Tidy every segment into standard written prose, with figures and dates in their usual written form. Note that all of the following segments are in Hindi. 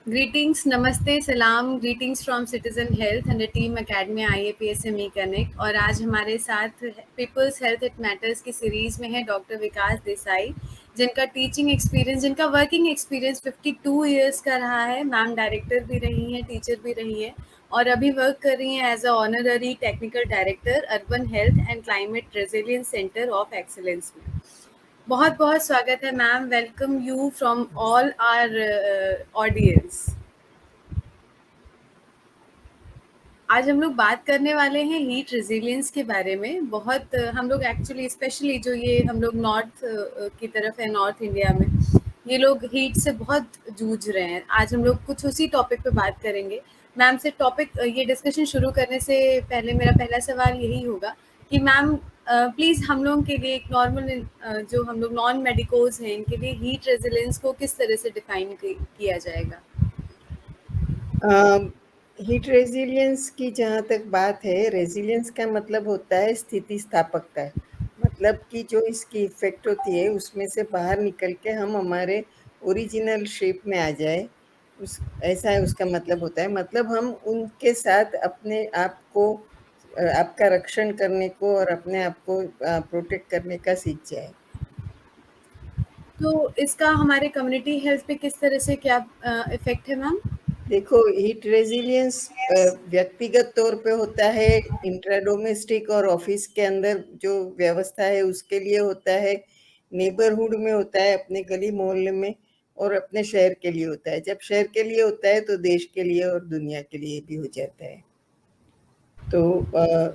Greetings, Namaste, Salam, greetings from Citizen Health and the Team Academy IAPSME Connect। और आज हमारे साथ पीपल्स हेल्थ इट मैटर्स की सीरीज में है डॉक्टर विकास देसाई, जिनका टीचिंग एक्सपीरियंस, जिनका वर्किंग एक्सपीरियंस 52 इयर्स का रहा है। मैम डायरेक्टर भी रही हैं, टीचर भी रही हैं और अभी वर्क कर रही हैं as a honorary technical director urban health and climate resilience centre of excellence में। बहुत बहुत स्वागत है ma'am, welcome you from all our audience. आज हम लोग बात करने वाले हैं हीट रेजिलियंस के बारे में। बहुत हम लोग एक्चुअली स्पेशली जो ये हम लोग नॉर्थ की तरफ है, नॉर्थ इंडिया में ये लोग हीट से बहुत जूझ रहे हैं। आज हम लोग कुछ उसी टॉपिक पे बात करेंगे। मैम से टॉपिक ये डिस्कशन शुरू करने से पहले मेरा पहला सवाल यही होगा कि मैम प्लीज़ हम लोगों के लिए एक नॉर्मल जो हम लोग नॉन मेडिकोज हैं, इनके लिए हीट रेजिलियंस को किस तरह से डिफाइन किया जाएगा? हीट रेजिलियंस की जहाँ तक बात है, रेजिलियंस का मतलब होता है स्थिति स्थापकता। मतलब कि जो इसकी इफेक्ट होती है उसमें से बाहर निकल के हम हमारे ओरिजिनल शेप में आ जाए, उस ऐसा है उसका मतलब होता है। मतलब हम उनके साथ अपने आप को आपका रक्षण करने को और अपने आप को प्रोटेक्ट करने का सीख जाए। तो इसका हमारे कम्युनिटी हेल्थ पे किस तरह से क्या इफेक्ट है मैम? देखो, हीट रेजिलियंस व्यक्तिगत तौर पे होता है, इंट्राडोमेस्टिक और ऑफिस के अंदर जो व्यवस्था है उसके लिए होता है, नेबरहुड में होता है, अपने गली मोहल्ले में, और अपने शहर के लिए होता है। जब शहर के लिए होता है तो देश के लिए और दुनिया के लिए भी हो जाता है। तो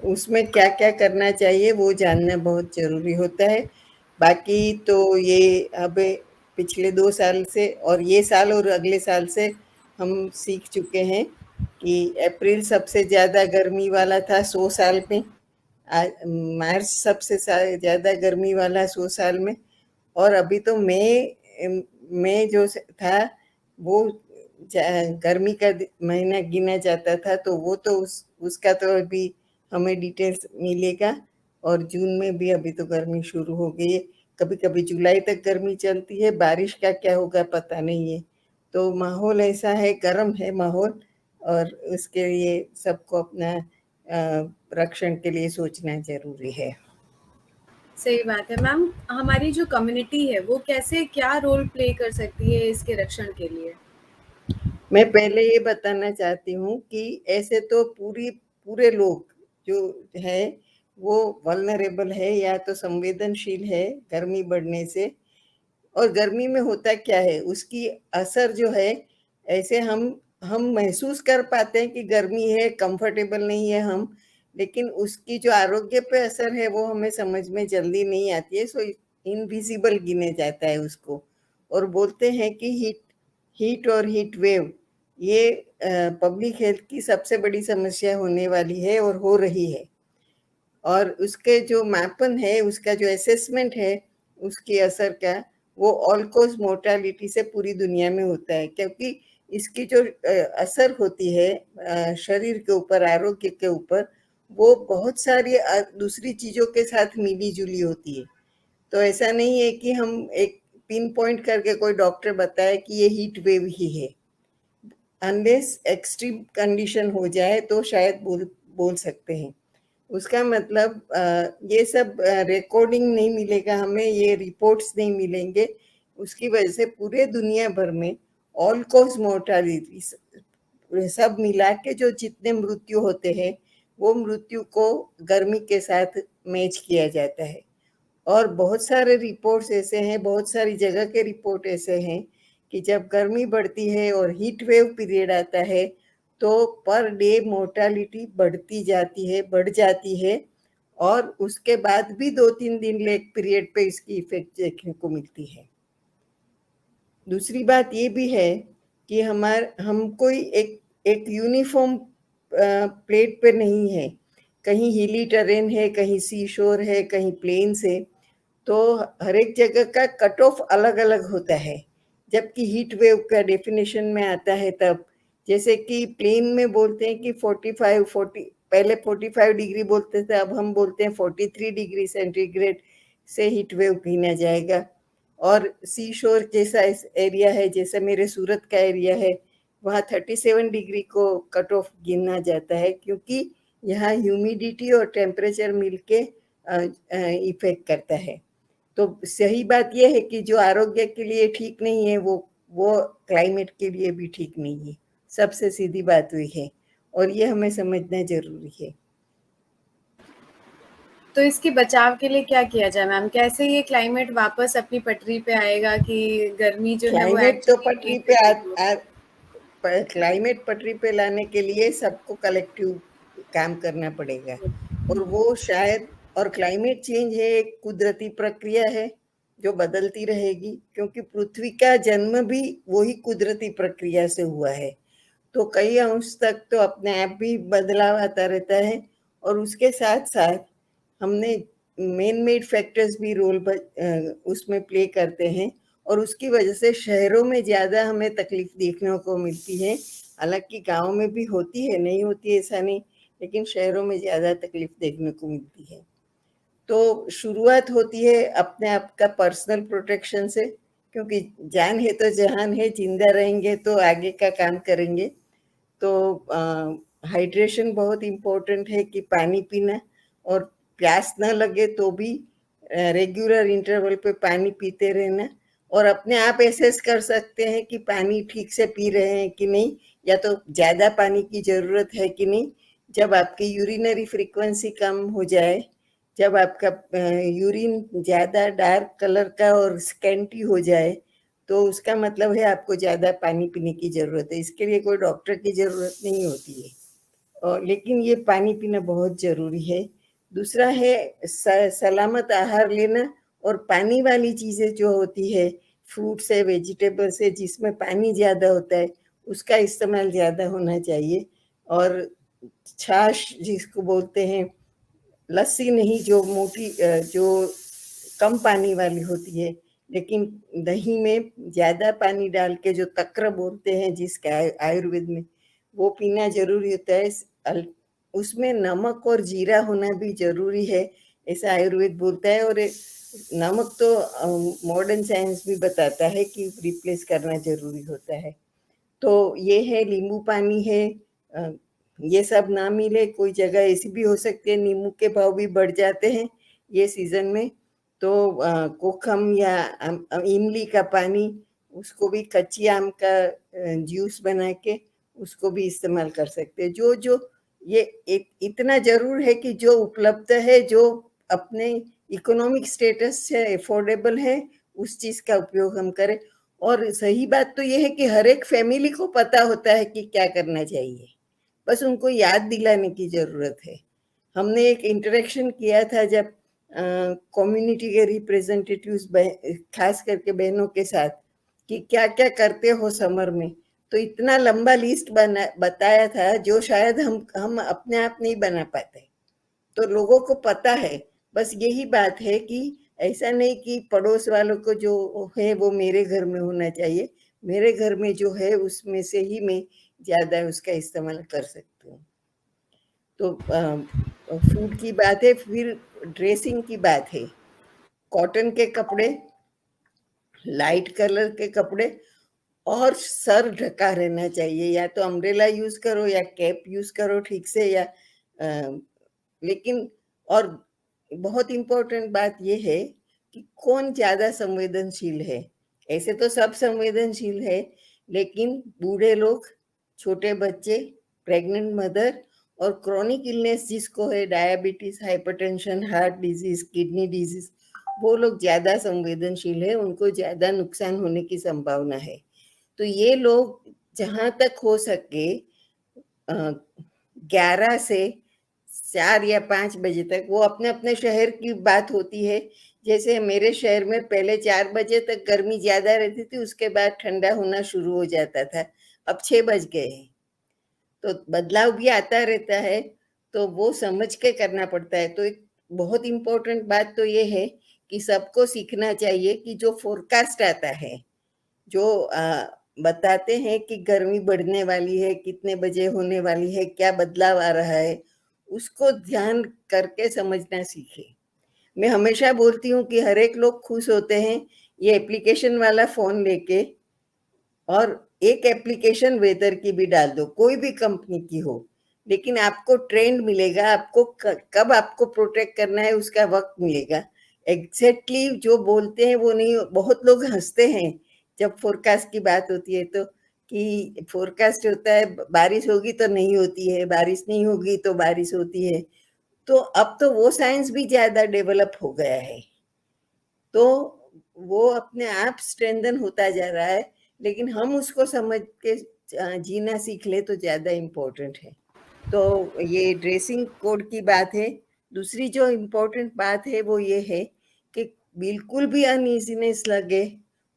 उसमें क्या क्या करना चाहिए वो जानना बहुत जरूरी होता है। बाकी तो ये अब पिछले 2 साल से और ये साल और अगले साल से हम सीख चुके हैं कि अप्रैल सबसे ज़्यादा गर्मी वाला था 100 साल में, मार्च सबसे ज़्यादा गर्मी वाला 100 साल में, और अभी तो मई जो था वो गर्मी का महीना गिना जाता था, तो वो तो उसका तो अभी हमें डिटेल्स मिलेगा। और जून में भी अभी तो गर्मी शुरू हो गई है, कभी कभी जुलाई तक गर्मी चलती है, बारिश का क्या होगा पता नहीं है। तो माहौल ऐसा है, गर्म है माहौल, और उसके लिए सबको अपना रक्षण के लिए सोचना जरूरी है। सही बात है मैम। हमारी जो कम्युनिटी है वो कैसे क्या रोल प्ले कर सकती है इसके रक्षण के लिए? मैं पहले ये बताना चाहती हूँ कि ऐसे तो पूरे लोग जो है वो वल्नरेबल है या तो संवेदनशील है गर्मी बढ़ने से। और गर्मी में होता क्या है, उसकी असर जो है, ऐसे हम महसूस कर पाते हैं कि गर्मी है, कंफर्टेबल नहीं है हम, लेकिन उसकी जो आरोग्य पे असर है वो हमें समझ में जल्दी नहीं आती है। सो इनविजिबल गिने जाता है उसको, और बोलते हैं कि हीट और हीट वेव ये पब्लिक हेल्थ की सबसे बड़ी समस्या होने वाली है और हो रही है। और उसके जो मापन है, उसका जो असेसमेंट है उसकी असर का, वो ऑल कोज मोर्टालिटी से पूरी दुनिया में होता है, क्योंकि इसकी जो असर होती है शरीर के ऊपर, आरोग्य के ऊपर, वो बहुत सारी दूसरी चीजों के साथ मिली जुली होती है। तो ऐसा नहीं है कि हम एक पिन पॉइंट करके कोई डॉक्टर बताए कि ये हीट वेव ही है। अनलेस एक्सट्रीम कंडीशन हो जाए तो शायद बोल सकते हैं। उसका मतलब ये सब रिकॉर्डिंग नहीं मिलेगा हमें, ये रिपोर्ट्स नहीं मिलेंगे। उसकी वजह से पूरे दुनिया भर में ऑल कॉज मोर्टालिटी सब मिला के जो जितने मृत्यु होते हैं, वो मृत्यु को गर्मी के साथ मैच किया जाता है। और बहुत सारे रिपोर्ट्स ऐसे हैं, बहुत सारी जगह के रिपोर्ट ऐसे हैं कि जब गर्मी बढ़ती है और हीट वेव पीरियड आता है तो पर डे मोर्टालिटी बढ़ जाती है, और उसके बाद भी 2-3 दिन लेट पीरियड पे इसकी इफेक्ट देखने को मिलती है। दूसरी बात ये भी है कि हम कोई एक एक यूनिफॉर्म प्लेट पे नहीं है। कहीं हिली टेरेन है, कहीं सी शोर है, कहीं प्लेन्स है, तो हर एक जगह का कट ऑफ अलग अलग होता है। जबकि हीट वेव का डेफिनेशन में आता है तब, जैसे कि प्लेन में बोलते हैं कि 45-40, पहले 45 डिग्री बोलते थे, अब हम बोलते हैं 43 डिग्री सेंटीग्रेड से हीट वेव गिना जाएगा। और सी शोर जैसा एरिया है, जैसे मेरे सूरत का एरिया है, वहाँ 37 डिग्री को कट ऑफ गिना जाता है, क्योंकि यहाँ ह्यूमिडिटी और टेम्परेचर मिलके इफेक्ट करता है। तो सही बात ये है कि जो आरोग्य के लिए ठीक नहीं है, वो क्लाइमेट के लिए भी ठीक नहीं है। सबसे सीधी बात हुई है, और ये हमें समझना ज़रूरी है। तो इसके बचाव के लिए क्या किया जाए मैम? कैसे ये क्लाइमेट वापस अपनी पटरी पे आएगा कि गर्मी जो है वो क्लाइमेट तो एक्चुअली पटरी पे मिटिगेट हो? क्लाइमेट पटरी पे लाने के लिए सबको कलेक्टिव काम करना पड़ेगा, और वो शायद, और क्लाइमेट चेंज है एक कुदरती प्रक्रिया है जो बदलती रहेगी, क्योंकि पृथ्वी का जन्म भी वही कुदरती प्रक्रिया से हुआ है। तो कई अंश तक तो अपने आप भी बदलाव आता रहता है, और उसके साथ साथ हमने मेन मेड फैक्टर्स भी उसमें प्ले करते हैं, और उसकी वजह से शहरों में ज़्यादा हमें तकलीफ देखने को मिलती है। हालांकि गांव में भी होती है, नहीं होती है ऐसा नहीं, लेकिन शहरों में ज़्यादा तकलीफ देखने को मिलती है। तो शुरुआत होती है अपने आप का पर्सनल प्रोटेक्शन से, क्योंकि जान है तो जहान है, जिंदा रहेंगे तो आगे का काम करेंगे। तो हाइड्रेशन बहुत इम्पोर्टेंट है, कि पानी पीना, और प्यास न लगे तो भी रेगुलर इंटरवल पे पानी पीते रहना, और अपने आप एसेस कर सकते हैं कि पानी ठीक से पी रहे हैं कि नहीं, या तो ज़्यादा पानी की ज़रूरत है कि नहीं। जब आपकी यूरिनरी फ्रीक्वेंसी कम हो जाए, जब आपका यूरिन ज़्यादा डार्क कलर का और स्कैंटी हो जाए, तो उसका मतलब है आपको ज़्यादा पानी पीने की ज़रूरत है। इसके लिए कोई डॉक्टर की ज़रूरत नहीं होती है, और लेकिन ये पानी पीना बहुत ज़रूरी है। दूसरा है सलामत आहार लेना, और पानी वाली चीज़ें जो होती है, फ्रूट्स है, वेजिटेबल्स है, जिसमें पानी ज़्यादा होता है, उसका इस्तेमाल ज़्यादा होना चाहिए। और छाछ जिसको बोलते हैं, लस्सी नहीं, जो मोटी जो कम पानी वाली होती है, लेकिन दही में ज़्यादा पानी डाल के जो तक्र बोलते हैं जिसका आयुर्वेद में, वो पीना ज़रूरी होता है। उसमें नमक और जीरा होना भी ज़रूरी है, ऐसा आयुर्वेद बोलता है। और नमक तो मॉडर्न साइंस भी बताता है कि रिप्लेस करना ज़रूरी होता है। तो ये है, नींबू पानी है। अ, ये सब ना मिले, कोई जगह ऐसी भी हो सकती है नींबू के भाव भी बढ़ जाते हैं ये सीजन में, तो कोकम या इमली का पानी, उसको भी कच्ची आम का जूस बना के उसको भी इस्तेमाल कर सकते हैं। जो जो ये इतना जरूर है कि जो उपलब्ध है, जो अपने इकोनॉमिक स्टेटस से अफोर्डेबल है, उस चीज का उपयोग हम करें। और सही बात तो ये है कि हर एक फैमिली को पता होता है कि क्या करना चाहिए, बस उनको याद दिलाने की जरूरत है। हमने एक इंटरेक्शन किया था जब कम्युनिटी के रिप्रेजेंटेटिव्स, खास करके बहनों के साथ, कि क्या क्या करते हो समर में, तो इतना लंबा लिस्ट बताया था जो शायद हम अपने आप नहीं बना पाते। तो लोगों को पता है। बस यही बात है कि ऐसा नहीं कि पड़ोस वालों को जो है वो मेरे घर में होना चाहिए, मेरे घर में जो है उसमें से ही मैं ज्यादा उसका इस्तेमाल कर सकती हूँ। तो फूड की बात है, फिर ड्रेसिंग की बात है। कॉटन के कपड़े, लाइट कलर के कपड़े, और सर ढका रहना चाहिए, या तो अम्ब्रेला यूज करो या कैप यूज करो ठीक से, या लेकिन, और बहुत इम्पोर्टेंट बात यह है कि कौन ज्यादा संवेदनशील है। ऐसे तो सब संवेदनशील है, लेकिन बूढ़े लोग, छोटे बच्चे, प्रेग्नेंट मदर, और क्रॉनिक इलनेस जिसको है, diabetes, hypertension, heart disease, kidney disease, वो लोग ज्यादा संवेदनशील है, उनको ज्यादा नुकसान होने की संभावना है। तो ये लोग जहां तक हो सके 11 से 4 या 5 बजे तक, वो अपने अपने शहर की बात होती है। जैसे मेरे शहर में पहले 4 बजे तक गर्मी ज्यादा रहती थी, उसके बाद ठंडा होना शुरू हो जाता था। अब 6 बज गए हैं, तो बदलाव भी आता रहता है, तो वो समझ के करना पड़ता है। तो एक बहुत इम्पोर्टेंट बात तो ये है कि सबको सीखना चाहिए कि जो फोरकास्ट आता है, जो बताते हैं कि गर्मी बढ़ने वाली है, कितने बजे होने वाली है, क्या बदलाव आ रहा है, उसको ध्यान करके समझना सीखे। मैं हमेशा बोलती हूँ कि हर एक लोग खुश होते हैं ये एप्लीकेशन वाला फोन लेके, और एक एप्लीकेशन वेदर की भी डाल दो, कोई भी कंपनी की हो, लेकिन आपको ट्रेंड मिलेगा, आपको कब आपको प्रोटेक्ट करना है उसका वक्त मिलेगा। एग्जैक्टली जो बोलते हैं वो नहीं। बहुत लोग हंसते हैं जब फोरकास्ट की बात होती है तो, कि फोरकास्ट होता है बारिश होगी तो नहीं होती है, बारिश नहीं होगी तो बारिश होती है। तो अब तो वो साइंस भी ज्यादा डेवलप हो गया है, तो वो अपने आप स्ट्रेंथन होता जा रहा है, लेकिन हम उसको समझ के जीना सीख ले तो ज्यादा इम्पोर्टेंट है। तो ये ड्रेसिंग कोड की बात है। दूसरी जो इम्पोर्टेंट बात है वो ये है कि बिल्कुल भी अनईजीनेस लगे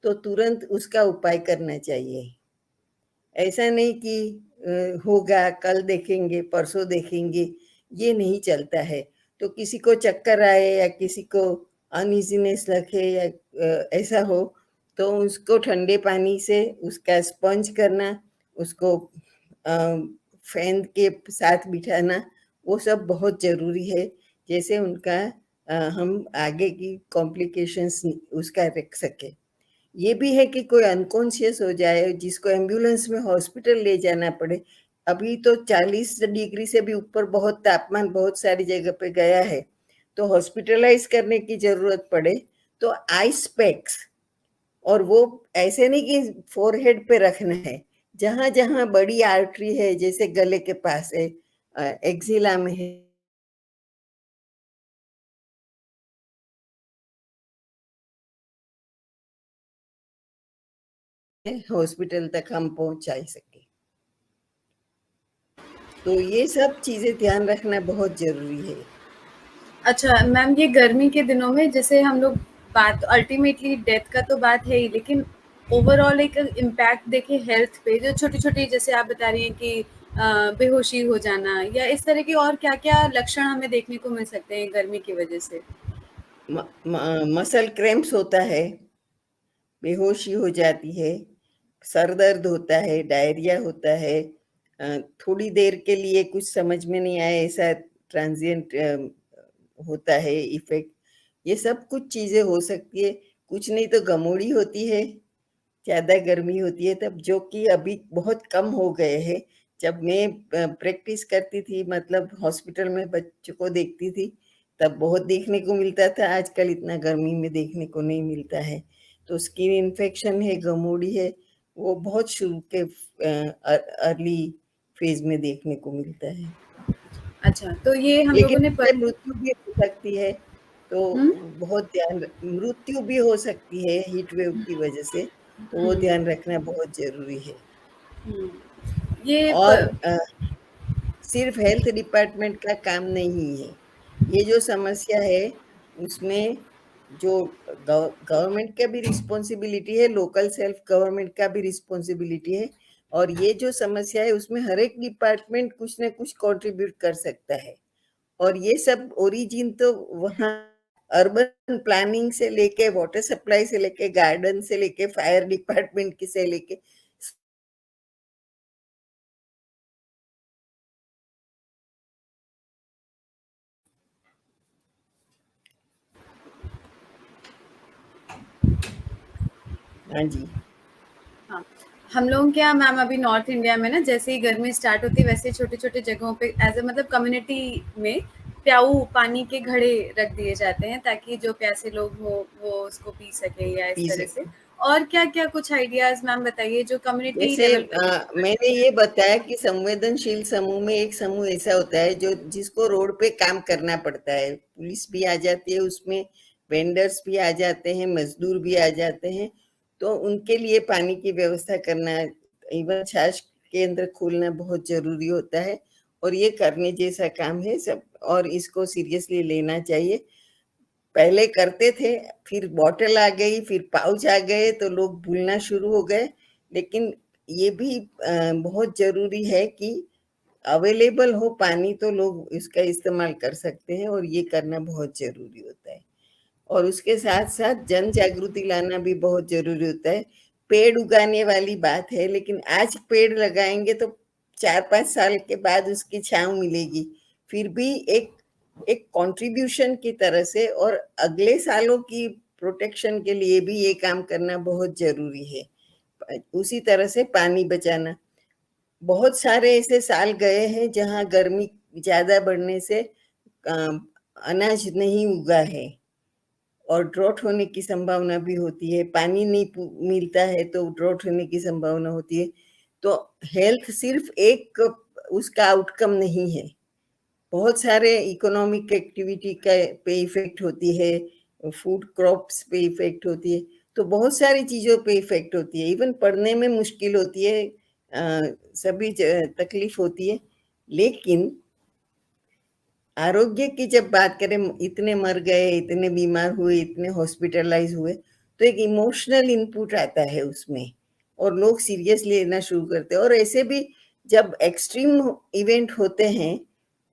तो तुरंत उसका उपाय करना चाहिए। ऐसा नहीं कि होगा, कल देखेंगे, परसों देखेंगे, ये नहीं चलता है। तो किसी को चक्कर आए या किसी को अनईजीनेस लगे या ऐसा हो, तो उसको ठंडे पानी से उसका स्पंज करना, उसको फैन के साथ बिठाना, वो सब बहुत ज़रूरी है, जैसे उनका हम आगे की कॉम्प्लिकेशंस उसका रख सके। ये भी है कि कोई अनकॉन्शियस हो जाए जिसको एम्बुलेंस में हॉस्पिटल ले जाना पड़े। अभी तो 40 डिग्री से भी ऊपर बहुत तापमान बहुत सारी जगह पे गया है, तो हॉस्पिटलाइज करने की जरूरत पड़े तो आइस पैक्स, और वो ऐसे नहीं कि फोरहेड पे रखना है, जहां जहां बड़ी आर्टरी है जैसे गले के पास है, एक्सिला में है, हॉस्पिटल तक हम पहुंचा सके। तो ये सब चीजें ध्यान रखना बहुत जरूरी है। अच्छा मैम, ये गर्मी के दिनों में जैसे हम लोग बात अल्टीमेटली डेथ का तो बात है ही, लेकिन ओवरऑल एक इम्पैक्ट देखें हेल्थ पे, जो छोटी-छोटी जैसे आप बता रही हैं कि बेहोशी हो जाना या इस तरह के और क्या-क्या लक्षण हमें देखने को मिल सकते हैं गर्मी की वजह से? मसल क्रैम्प्स होता है, बेहोशी हो जाती है, सर दर्द होता है, डायरिया होता है, थोड़ी देर के लिए कुछ समझ में नहीं आए ऐसा ट्रांजिएंट होता है इफेक्ट। ये सब कुछ चीजें हो सकती है। कुछ नहीं तो गमोड़ी होती है, ज्यादा गर्मी होती है तब, जो कि अभी बहुत कम हो गए हैं। जब मैं प्रैक्टिस करती थी, मतलब हॉस्पिटल में बच्चों को देखती थी, तब बहुत देखने को मिलता था। आजकल इतना गर्मी में देखने को नहीं मिलता है। तो स्किन इन्फेक्शन है, गमोड़ी है, वो बहुत शुरू के अर्ली फेज में देखने को मिलता है। अच्छा, तो ये हम लेकिन लोगों ने इससे मृत्यु भी हो सकती है, तो हुँ, बहुत मृत्यु भी हो सकती है हीट वेव की वजह से, तो वो हुँ, ध्यान रखना बहुत जरूरी है। हुँ। ये और प सिर्फ हेल्थ डिपार्टमेंट का काम नहीं है। ये जो समस्या है उसमें जो गवर्नमेंट का भी रिस्पॉन्सिबिलिटी है, लोकल सेल्फ गवर्नमेंट का भी रिस्पॉन्सिबिलिटी है, और ये जो समस्या है उसमें हर एक डिपार्टमेंट कुछ ना कुछ कंट्रीब्यूट कर सकता है। और ये सब ओरिजिन तो वहाँ अर्बन प्लानिंग से लेके, वाटर सप्लाई से लेके, गार्डन से लेके, फायर डिपार्टमेंट की से लेके। हाँ जी। हाँ, हम लोगों के यहाँ मैम अभी नॉर्थ इंडिया में ना जैसे ही गर्मी स्टार्ट होती है वैसे छोटे-छोटे जगहों पे एज़ अ मतलब कम्युनिटी में प्याऊ पानी के घड़े रख दिए जाते हैं ताकि जो प्यासे लोग हों वो उसको पी सकें या इस पी तरह से। सकते। और क्या-क्या कुछ आइडियाज़ मैम बताइए जो कम्युनिटी जैसे लेवल पे? मैंने ये बताया कि संवेदनशील समूह में एक समूह ऐसा होता है जो जिसको रोड पे काम करना पड़ता है, पुलिस भी आ जाती है उसमें, वेंडर्स भी आ जाते हैं, मजदूर भी आ जाते हैं, तो उनके लिए पानी की व्यवस्था करना, इवन छाछ केंद्र खोलना बहुत जरूरी होता है। और ये करने जैसा काम है सब, और इसको सीरियसली लेना चाहिए। पहले करते थे, फिर बॉटल आ गई, फिर पाउच आ गए, तो लोग भूलना शुरू हो गए। लेकिन ये भी बहुत जरूरी है कि अवेलेबल हो पानी तो लोग इसका इस्तेमाल कर सकते हैं, और ये करना बहुत जरूरी होता है। और उसके साथ साथ जन जागृति लाना भी बहुत जरूरी होता है। पेड़ उगाने वाली बात है, लेकिन आज पेड़ लगाएंगे तो 4-5 साल के बाद उसकी छांव मिलेगी, फिर भी एक एक कंट्रीब्यूशन की तरह से, और अगले सालों की प्रोटेक्शन के लिए भी ये काम करना बहुत जरूरी है। उसी तरह से पानी बचाना। बहुत सारे ऐसे साल गए हैं जहाँ गर्मी ज़्यादा बढ़ने से अनाज नहीं उगा है और ड्रॉट होने की संभावना भी होती है। पानी नहीं मिलता है तो ड्रॉट होने की संभावना होती है। तो हेल्थ सिर्फ एक उसका आउटकम नहीं है, बहुत सारे इकोनॉमिक एक्टिविटी का पे इफेक्ट होती है, फूड क्रॉप्स पे इफेक्ट होती है, तो बहुत सारी चीज़ों पे इफेक्ट होती है। इवन पढ़ने में मुश्किल होती है, सभी तकलीफ होती है। लेकिन आरोग्य की जब बात करें, इतने मर गए, इतने बीमार हुए, इतने हॉस्पिटलाइज हुए, तो एक इमोशनल इनपुट आता है उसमें और लोग सीरियस लेना शुरू करते हैं। और ऐसे भी जब एक्सट्रीम इवेंट होते हैं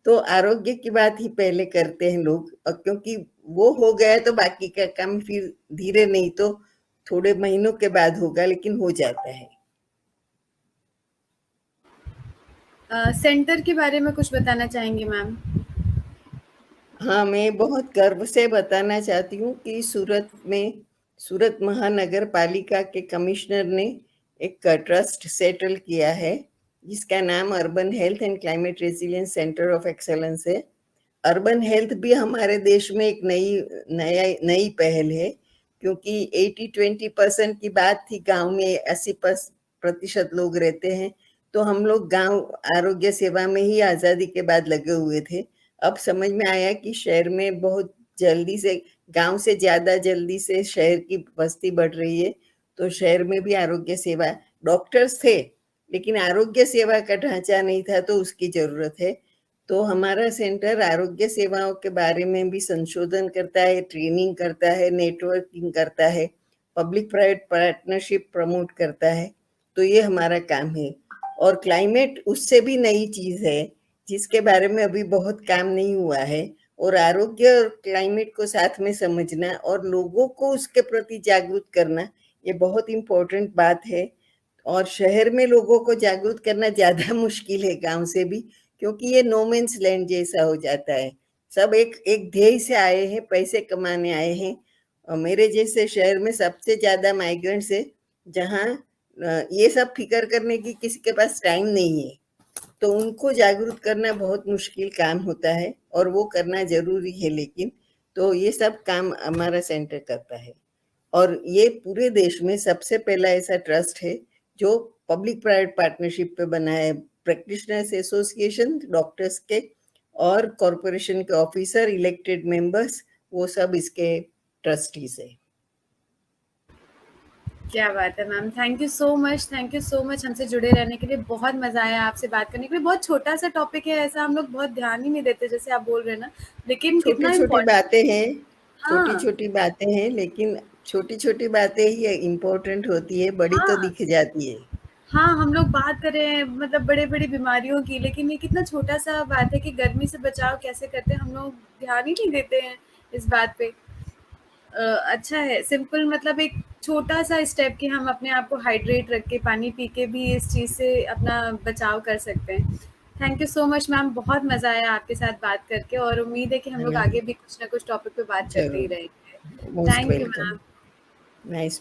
तो आरोग्य की बात ही पहले करते हैं लोग, क्योंकि वो हो गया तो बाकी का काम फिर धीरे नहीं तो थोड़े महीनों के बाद होगा, लेकिन हो जाता है। सेंटर के बारे में कुछ बताना चाहेंगी मैम? हाँ, मैं बहुत गर्व से बताना चाहती हूँ कि सूरत महानगर पालिका के कमिश्नर ने एक ट्रस्ट सेटल किया है, जिसका नाम urban health and climate resilience centre of excellence है। अर्बन हेल्थ भी हमारे देश में एक नई पहल है, क्योंकि 80-20% की बात थी। गांव में 80% लोग रहते हैं, तो हम लोग गांव आरोग्य सेवा में ही आज़ादी के बाद लगे हुए थे। अब समझ में आया कि शहर में बहुत जल्दी से, गांव से ज़्यादा जल्दी से शहर की बस्ती बढ़ रही है, तो शहर में भी आरोग्य सेवा, डॉक्टर्स थे लेकिन आरोग्य सेवा का ढांचा नहीं था, तो उसकी ज़रूरत है। तो हमारा सेंटर आरोग्य सेवाओं के बारे में भी संशोधन करता है, ट्रेनिंग करता है, नेटवर्किंग करता है, पब्लिक प्राइवेट पार्टनरशिप प्रमोट करता है। तो ये हमारा काम है। और क्लाइमेट उससे भी नई चीज़ है, जिसके बारे में अभी बहुत काम नहीं हुआ है। और आरोग्य और क्लाइमेट को साथ में समझना और लोगों को उसके प्रति जागरूक करना, ये बहुत इम्पोर्टेंट बात है। और शहर में लोगों को जागरूक करना ज़्यादा मुश्किल है गांव से भी, क्योंकि ये नो मीन्स लैंड जैसा हो जाता है। सब एक एक ध्येय से आए हैं, पैसे कमाने आए हैं। और मेरे जैसे शहर में सबसे ज़्यादा माइग्रेंट्स है, जहाँ ये सब फिक्र करने की किसी के पास टाइम नहीं है। तो उनको जागरूक करना बहुत मुश्किल काम होता है और वो करना ज़रूरी है, लेकिन तो ये सब काम हमारा सेंटर करता है। और ये पूरे देश में सबसे पहला ऐसा ट्रस्ट है जो पब्लिक प्राइवेट पार्टनरशिप पे बना है। प्रैक्टिशनर्स एसोसिएशन, डॉक्टर्स के और कॉरपोरेशन के ऑफिसर, इलेक्टेड मेंबर्स, वो सब इसके ट्रस्टीज है। क्या बात है ma'am! Thank you so much हमसे जुड़े रहने के लिए। बहुत मज़ा आया आपसे बात करने के लिए। बहुत छोटा-सा टॉपिक है, ऐसा हम लोग बहुत ध्यान ही नहीं देते जैसे आप बोल रहे हैं ना, लेकिन छोटी कितना छोटी इम्पोर्टेंट। बातें हैं, छोटी हाँ, छोटी बातें हैं, लेकिन छोटी छोटी बातें ही इम्पोर्टेंट होती है, बड़ी तो हाँ। दिख जाती है। हाँ, हम लोग बात कर रहे हैं मतलब बड़े-बड़ी बीमारियों की, लेकिन ये कितना छोटा-सा बात है कि गर्मी से बचाव कैसे करते हैं, हम लोग ध्यान ही नहीं देते हैं इस बात पे। अच्छा है, सिंपल मतलब एक छोटा-सा स्टेप कि हम अपने आप को हाइड्रेट रख के, पानी पी के भी इस चीज़ से अपना बचाव कर सकते हैं। Thank you so much ma'am, बहुत मज़ा आया आपके साथ बात करके और उम्मीद है कि हम लोग धन्यवाद। आगे भी कुछ ना कुछ टॉपिक पे बात करते ही जरूर। रहेंगे। Most thank you welcome. Ma'am. Nice.